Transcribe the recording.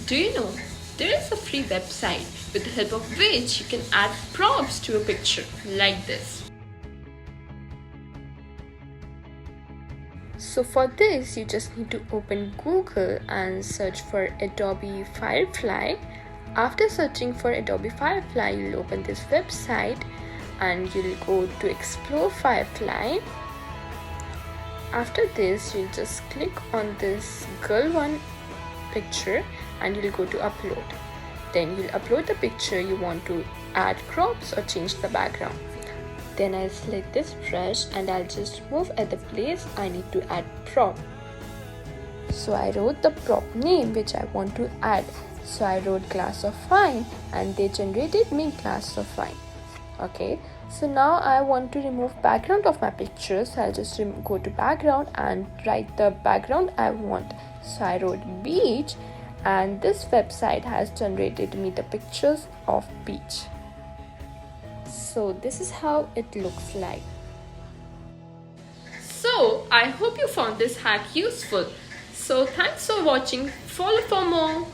Do you know there is a free website with the help of which you can add props to a picture like this. So for this you just need to open Google and search for Adobe Firefly. After searching for Adobe Firefly, you'll open this website and you'll go to explore Firefly. After this you'll just click on this girl one picture and you'll go to upload. Then you'll upload the picture you want to add crops or change the background. Then I'll select this brush and I'll just move at the place I need to add prop. So I wrote the prop name which I want to add. So I wrote glass of wine and they generated me glass of wine. Okay, so now I want to remove background of my picture, so I'll just go to background and write the background I want. So I wrote beach and this website has generated me the pictures of beach. So this is how it looks like. So I hope you found this hack useful. So thanks for watching. Follow for more.